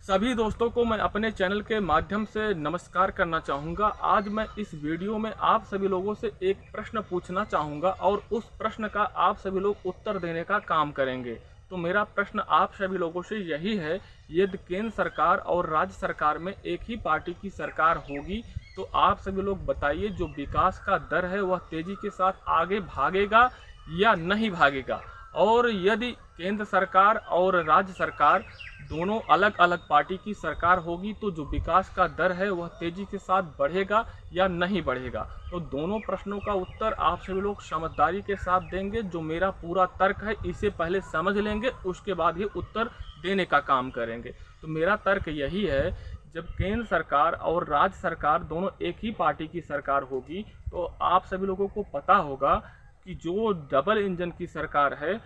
सभी दोस्तों को मैं अपने चैनल के माध्यम से नमस्कार करना चाहूँगा। आज मैं इस वीडियो में आप सभी लोगों से एक प्रश्न पूछना चाहूँगा और उस प्रश्न का आप सभी लोग उत्तर देने का काम करेंगे। तो मेरा प्रश्न आप सभी लोगों से यही है, यदि केंद्र सरकार और राज्य सरकार में एक ही पार्टी की सरकार होगी तो आप सभी लोग बताइए, जो विकास का दर है वह तेज़ी के साथ आगे भागेगा या नहीं भागेगा। और यदि केंद्र सरकार और राज्य सरकार दोनों अलग अलग पार्टी की सरकार होगी तो जो विकास का दर है वह तेज़ी के साथ बढ़ेगा या नहीं बढ़ेगा। तो दोनों प्रश्नों का उत्तर आप सभी लोग समझदारी के साथ देंगे। जो मेरा पूरा तर्क है इसे पहले समझ लेंगे, उसके बाद ही उत्तर देने का काम करेंगे। तो मेरा तर्क यही है, जब केंद्र सरकार और राज्य सरकार दोनों एक ही पार्टी की सरकार होगी तो आप सभी लोगों को पता होगा कि जो डबल इंजन की सरकार है,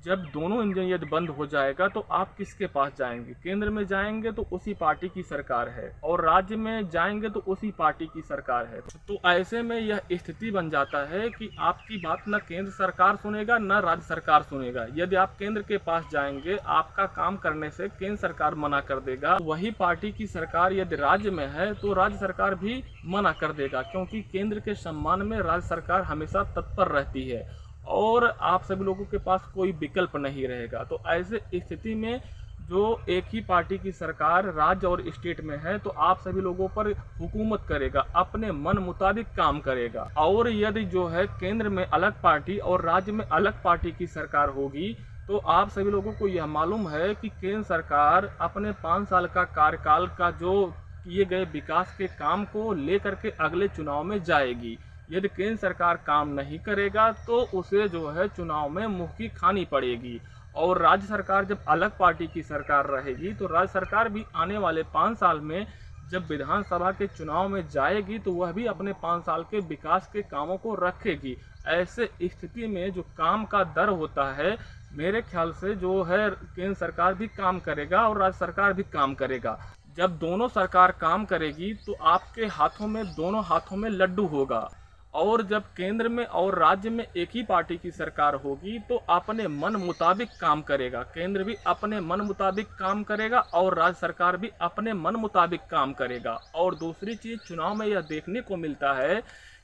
जब दोनों इंजन यदि बंद हो जाएगा तो आप किसके पास जाएंगे? केंद्र में जाएंगे तो उसी पार्टी की सरकार है और राज्य में जाएंगे तो उसी पार्टी की सरकार है। तो ऐसे में यह स्थिति बन जाता है कि आपकी बात न केंद्र सरकार सुनेगा न राज्य सरकार सुनेगा। यदि आप केंद्र के पास जाएंगे, आपका काम करने से केंद्र सरकार मना कर देगा। वही पार्टी की सरकार यदि राज्य में है तो राज्य सरकार भी मना कर देगा, क्योंकि केंद्र के सम्मान में राज्य सरकार हमेशा तत्पर रहती है और आप सभी लोगों के पास कोई विकल्प नहीं रहेगा। तो ऐसे स्थिति में जो एक ही पार्टी की सरकार राज्य और स्टेट में है तो आप सभी लोगों पर हुकूमत करेगा, अपने मन मुताबिक काम करेगा। और यदि जो है केंद्र में अलग पार्टी और राज्य में अलग पार्टी की सरकार होगी तो आप सभी लोगों को यह मालूम है कि केंद्र सरकार अपने 5 साल का कार्यकाल का जो किए गए विकास के काम को लेकर के अगले चुनाव में जाएगी। यदि केंद्र सरकार काम नहीं करेगा तो उसे जो है चुनाव में मुँह की खानी पड़ेगी। और राज्य सरकार जब अलग पार्टी की सरकार रहेगी तो राज्य सरकार भी आने वाले 5 साल में जब विधानसभा के चुनाव में जाएगी तो वह भी अपने 5 साल के विकास के कामों को रखेगी। ऐसे स्थिति में जो काम का दर होता है, मेरे ख्याल से जो है केंद्र सरकार भी काम करेगा और राज्य सरकार भी काम करेगा। जब दोनों सरकार काम करेगी तो आपके हाथों में, दोनों हाथों में लड्डू होगा। और जब केंद्र में और राज्य में एक ही पार्टी की सरकार होगी तो अपने मन मुताबिक काम करेगा। केंद्र भी अपने मन मुताबिक काम करेगा और राज्य सरकार भी अपने मन मुताबिक काम करेगा। और दूसरी चीज़, चुनाव में यह देखने को मिलता है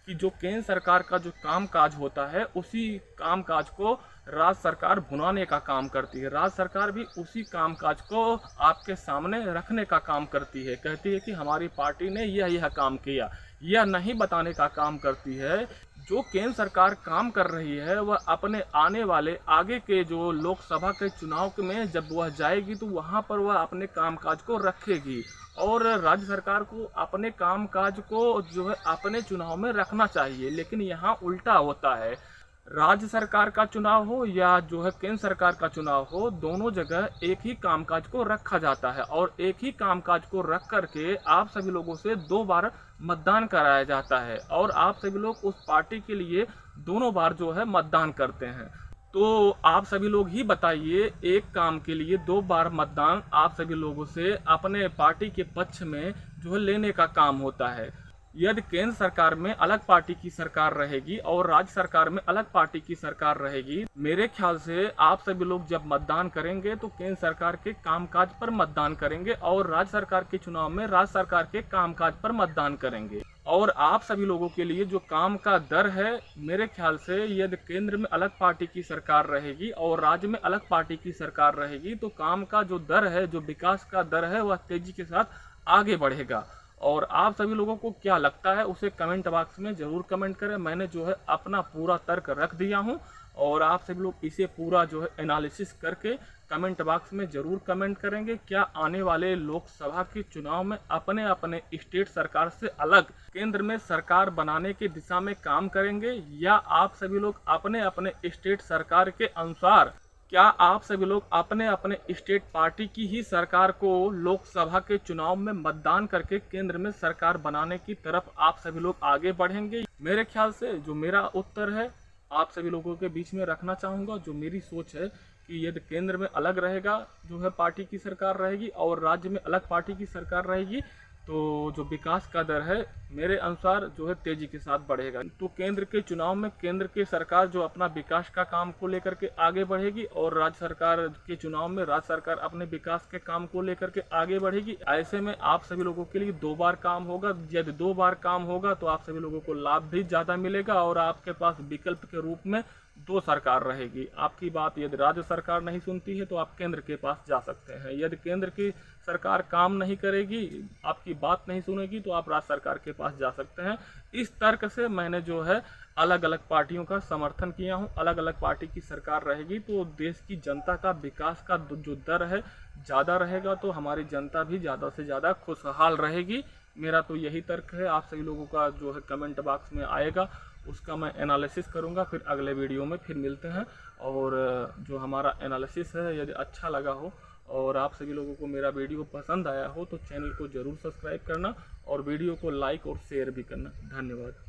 कि जो केंद्र सरकार का जो कामकाज होता है उसी कामकाज को राज्य सरकार भुनाने का काम करती है। राज्य सरकार भी उसी कामकाज को आपके सामने रखने का काम करती है, कहती है कि हमारी पार्टी ने यह काम किया। यह नहीं बताने का काम करती है जो केंद्र सरकार काम कर रही है वह अपने आने वाले आगे के जो लोकसभा के चुनाव में जब वह जाएगी तो वहां पर वह अपने कामकाज को रखेगी। और राज्य सरकार को अपने कामकाज को जो है अपने चुनाव में रखना चाहिए, लेकिन यहाँ उल्टा होता है। राज्य सरकार का चुनाव हो या जो है केंद्र सरकार का चुनाव हो, दोनों जगह एक ही कामकाज को रखा जाता है और एक ही कामकाज को रख करके आप सभी लोगों से 2 बार मतदान कराया जाता है और आप सभी लोग उस पार्टी के लिए दोनों बार जो है मतदान करते हैं। तो आप सभी लोग ही बताइए, एक काम के लिए 2 बार मतदान आप सभी लोगों से अपने पार्टी के पक्ष में जो है लेने का काम होता है। यदि केंद्र सरकार में अलग पार्टी की सरकार रहेगी और राज्य सरकार में अलग पार्टी की सरकार रहेगी, मेरे ख्याल से आप सभी लोग जब मतदान करेंगे तो केंद्र सरकार के कामकाज पर मतदान करेंगे और राज्य सरकार के चुनाव में राज्य सरकार के कामकाज पर मतदान करेंगे। और आप सभी लोगों के लिए जो काम का दर है, मेरे ख्याल से यदि केंद्र में अलग पार्टी की सरकार रहेगी और राज्य में अलग पार्टी की सरकार रहेगी तो काम का जो दर है, जो विकास का दर है, वह तेजी के साथ आगे बढ़ेगा। और आप सभी लोगों को क्या लगता है उसे कमेंट बॉक्स में ज़रूर कमेंट करें। मैंने जो है अपना पूरा तर्क रख दिया हूं और आप सभी लोग इसे पूरा जो है एनालिसिस करके कमेंट बॉक्स में ज़रूर कमेंट करेंगे। क्या आने वाले लोकसभा के चुनाव में अपने अपने स्टेट सरकार से अलग केंद्र में सरकार बनाने की दिशा में काम करेंगे, या आप सभी लोग अपने अपने स्टेट सरकार के अनुसार, क्या आप सभी लोग अपने अपने स्टेट पार्टी की ही सरकार को लोकसभा के चुनाव में मतदान करके केंद्र में सरकार बनाने की तरफ आप सभी लोग आगे बढ़ेंगे? मेरे ख्याल से जो मेरा उत्तर है आप सभी लोगों के बीच में रखना चाहूँगा। जो मेरी सोच है कि यदि केंद्र में अलग रहेगा जो है पार्टी की सरकार रहेगी और राज्य में अलग पार्टी की सरकार रहेगी तो जो विकास का दर है मेरे अनुसार जो है तेजी के साथ बढ़ेगा। तो केंद्र के चुनाव में केंद्र की सरकार जो अपना विकास का काम को लेकर के आगे बढ़ेगी और राज्य सरकार के चुनाव में राज्य सरकार अपने विकास के काम को लेकर के आगे बढ़ेगी। ऐसे में आप सभी लोगों के लिए 2 बार काम होगा। यदि 2 बार काम होगा तो आप सभी लोगों को लाभ भी ज़्यादा मिलेगा और आपके पास विकल्प के रूप में 2 सरकार रहेगी। आपकी बात यदि राज्य सरकार नहीं सुनती है तो आप केंद्र के पास जा सकते हैं। यदि केंद्र की सरकार काम नहीं करेगी, आपकी बात नहीं सुनेगी, तो आप राज्य सरकार के पास जा सकते हैं। इस तर्क से मैंने जो है अलग अलग पार्टियों का समर्थन किया हूं। अलग अलग पार्टी की सरकार रहेगी तो देश की जनता का विकास का जो दर है ज़्यादा रहेगा, तो हमारी जनता भी ज़्यादा से ज़्यादा खुशहाल रहेगी। मेरा तो यही तर्क है। आप सभी लोगों का जो है कमेंट बॉक्स में आएगा, उसका मैं एनालिसिस करूंगा। फिर अगले वीडियो में फिर मिलते हैं। और जो हमारा एनालिसिस है यदि अच्छा लगा हो और आप सभी लोगों को मेरा वीडियो पसंद आया हो तो चैनल को ज़रूर सब्सक्राइब करना और वीडियो को लाइक और शेयर भी करना। धन्यवाद।